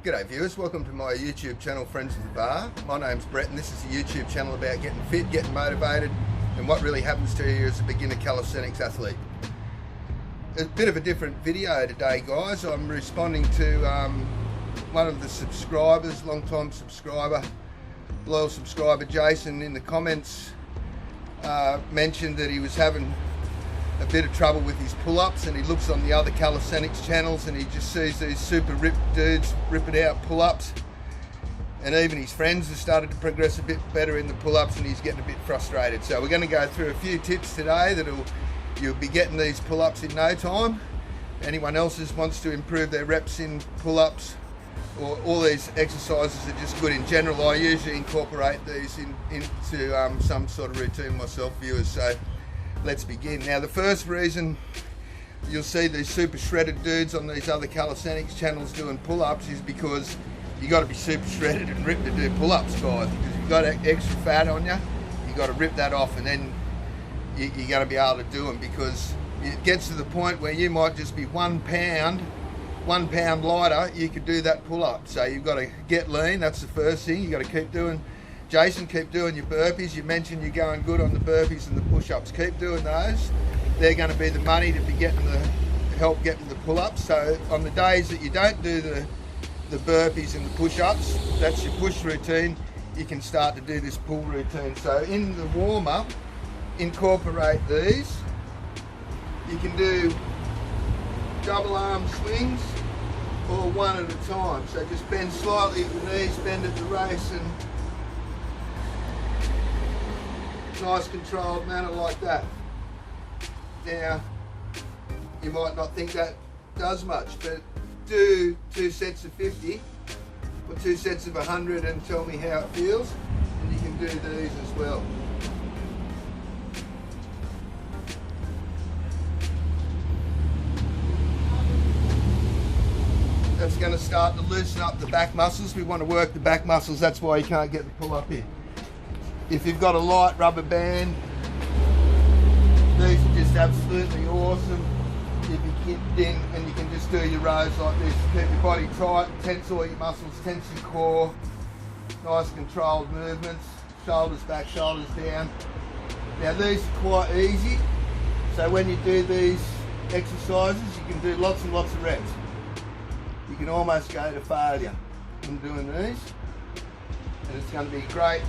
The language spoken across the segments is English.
G'day viewers, welcome to my YouTube channel Friends of the Bar. My name's Brett and this is a YouTube channel about getting fit, getting motivated and what really happens to you as a beginner calisthenics athlete. A bit of a different video today guys. I'm responding to one of the subscribers, long-time subscriber, loyal subscriber Jason, in the comments mentioned that he was having a bit of trouble with his pull-ups, and he looks on the other calisthenics channels and he just sees these super ripped dudes ripping out pull-ups, and even his friends have started to progress a bit better in the pull-ups and he's getting a bit frustrated. So we're going to go through a few tips today that you'll be getting these pull-ups in no time. Anyone else who wants to improve their reps in pull-ups or all these exercises are just good in general. I usually incorporate these into some sort of routine myself, viewers. So let's begin. Now the first reason you'll see these super shredded dudes on these other calisthenics channels doing pull-ups is because you got to be super shredded and ripped to do pull-ups, guys, because you've got extra fat on you. You got to rip that off and then you're going to be able to do them, because it gets to the point where you might just be 1 pound lighter, you could do that pull-up. So you've got to get lean. That's the first thing. You got to keep doing, Jason, keep doing your burpees. You mentioned you're going good on the burpees and the push-ups. Keep doing those. They're going to be the money to be getting the help getting the pull-ups. So on the days that you don't do the burpees and the push-ups, that's your push routine, you can start to do this pull routine. So in the warm-up, incorporate these. You can do double arm swings or one at a time. So just bend slightly at the knees, bend at the waist, and nice controlled manner like that. Now, you might not think that does much, but do 2 sets of 50 or 2 sets of 100 and tell me how it feels, and you can do these as well. That's going to start to loosen up the back muscles. We want to work the back muscles, that's why you can't get the pull up in. If you've got a light rubber band, these are just absolutely awesome. You'll be kicked in and you can just do your rows like this. Keep your body tight, tense all your muscles, tense your core. Nice controlled movements, shoulders back, shoulders down. Now these are quite easy, so when you do these exercises you can do lots and lots of reps. You can almost go to failure in doing these, and it's going to be a great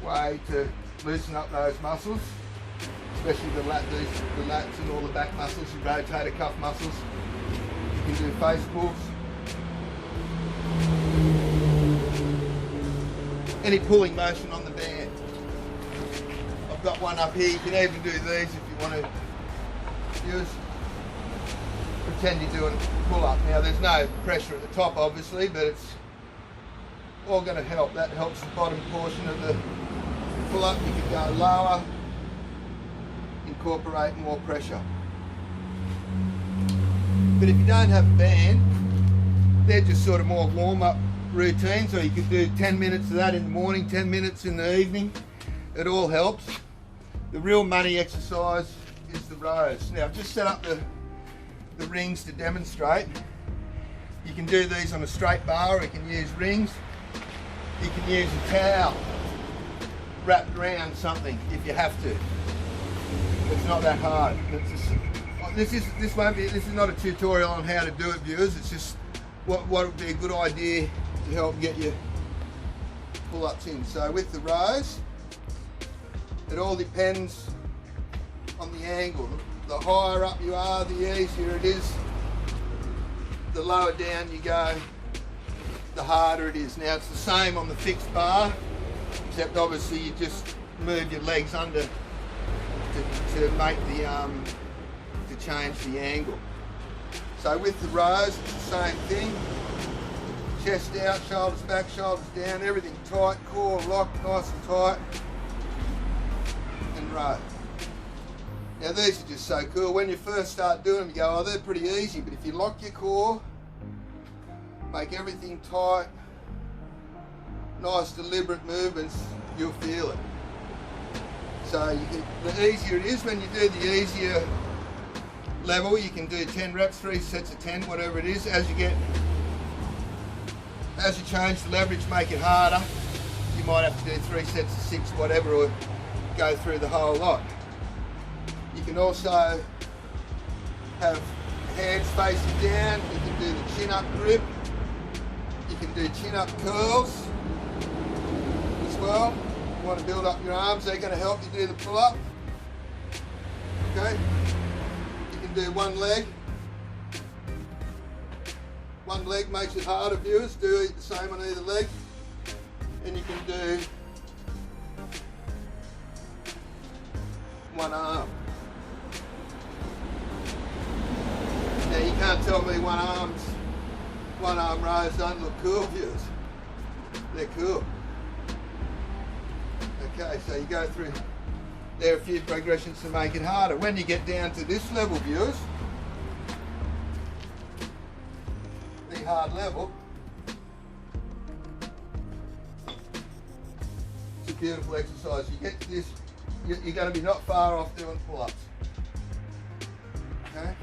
way to loosen up those muscles, especially the lats and all the back muscles, your rotator cuff muscles. You can do face pulls. Any pulling motion on the band. I've got one up here. You can even do these if you want to use. Pretend you're doing pull up. Now there's no pressure at the top obviously, but it's all going to help. That helps the bottom portion of the pull up. You can go lower, incorporate more pressure. But if you don't have a band, they're just sort of more warm-up routines, or you could do 10 minutes of that in the morning, 10 minutes in the evening. It all helps. The real money exercise is the rows. Now I've just set up the rings to demonstrate. You can do these on a straight bar, or you can use rings. You can use a towel wrapped around something if you have to. It's not that hard. This is not a tutorial on how to do it, viewers. It's just what would be a good idea to help get your pull-ups in. So with the rows, it all depends on the angle. The higher up you are, the easier it is. The lower down you go, the harder it is. Now it's the same on the fixed bar, except obviously you just move your legs under to make the to change the angle. So with the rows, it's the same thing. Chest out, shoulders back, shoulders down, everything tight, core locked, nice and tight, and row. Now these are just so cool. When you first start doing them, you go, oh, they're pretty easy. But if you lock your core, make everything tight, nice deliberate movements, you'll feel it. So the easier it is, when you do the easier level, you can do 10 reps, 3 sets of 10, whatever it is. As you get As you change the leverage, make it harder. You might have to do 3 sets of 6, whatever, or go through the whole lot. You can also have hands facing down. You can do the chin up grip. You can do chin up curls as well. You want to build up your arms, they're going to help you do the pull up. Okay, you can do one leg. One leg makes it harder, viewers. Do the same on either leg. And you can do one arm. Now you can't tell me one arm rows don't look cool, viewers. They're cool. Okay, so you go through, there are a few progressions to make it harder. When you get down to this level, viewers, the hard level, it's a beautiful exercise. You get to this, you're going to be not far off doing pull-ups. Okay.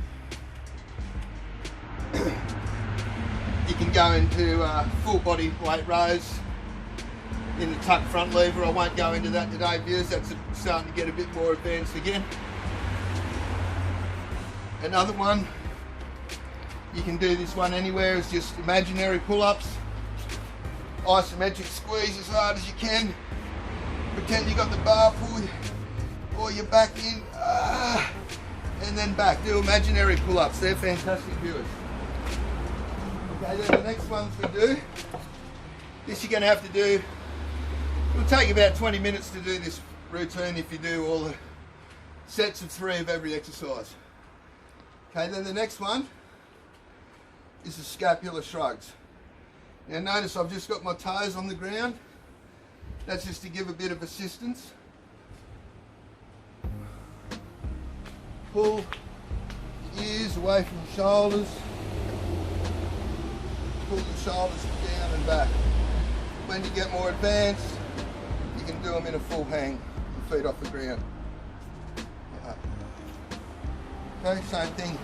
You can go into full body weight rows in the tuck front lever. I won't go into that today, viewers. That's starting to get a bit more advanced again. Another one, you can do this one anywhere, it's just imaginary pull-ups. Isometric squeeze as hard as you can. Pretend you got the bar pulled or your back in, and then back. Do imaginary pull-ups. They're fantastic, viewers. Okay, then the next ones we do, this you're going to have to do, it'll take about 20 minutes to do this routine if you do all the sets of 3 of every exercise. Okay, then the next one is the scapular shrugs. Now notice I've just got my toes on the ground. That's just to give a bit of assistance. Pull the ears away from the shoulders. Pull the shoulders down and back. When you get more advanced, you can do them in a full hang, your feet off the ground. Okay, same thing.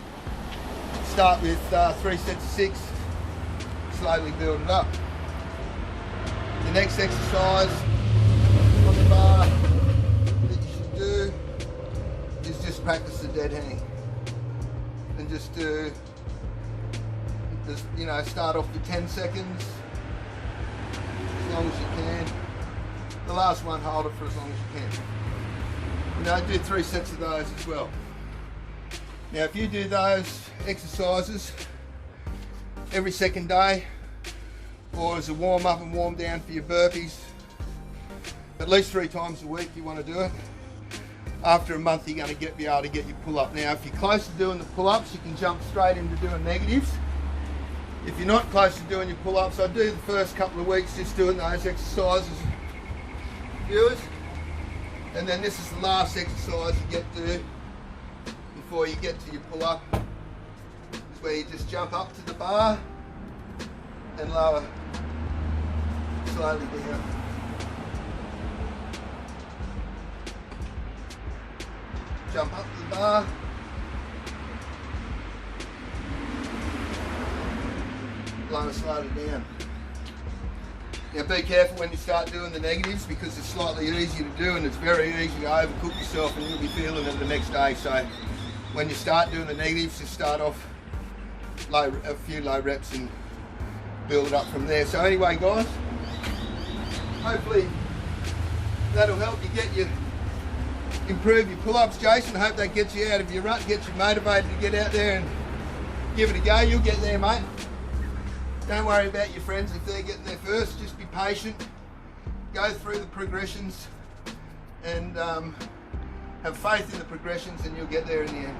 Start with 3 sets of 6, slowly build it up. The next exercise on the bar that you should do is just practice the dead hang. And just do, you know, start off with 10 seconds, as long as you can. The last one, hold it for as long as you can. You know, do 3 sets of those as well. Now if you do those exercises every second day, or as a warm up and warm down for your burpees, at least 3 times a week you want to do it. After a month you're going to be able to get your pull up. Now if you're close to doing the pull ups, you can jump straight into doing negatives. If you're not close to doing your pull ups, I do the first couple of weeks just doing those exercises, viewers. And then this is the last exercise you get to before you get to your pull up. It's where you just jump up to the bar and lower slowly down. Jump up to the bar. Lower slowly down. Now be careful when you start doing the negatives, because it's slightly easier to do and it's very easy to overcook yourself and you'll be feeling it the next day. So when you start doing the negatives, just start off low, a few low reps and build it up from there. So anyway guys, hopefully that'll help you improve your pull-ups, Jason. I hope that gets you out of your rut, gets you motivated to get out there and give it a go. You'll get there, mate. Don't worry about your friends if they're getting there first. Just be patient, go through the progressions and have faith in the progressions and you'll get there in the end.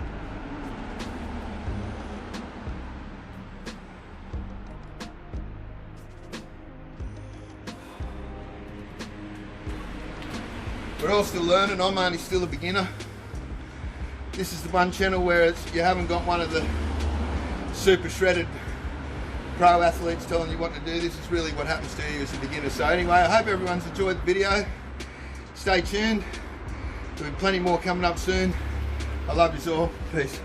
We're all still learning. I'm only still a beginner. This is the one channel where you haven't got one of the super shredded pro athletes telling you what to do. This is really what happens to you as a beginner. So anyway, I hope everyone's enjoyed the video. Stay tuned. There'll be plenty more coming up soon. I love you all. Peace.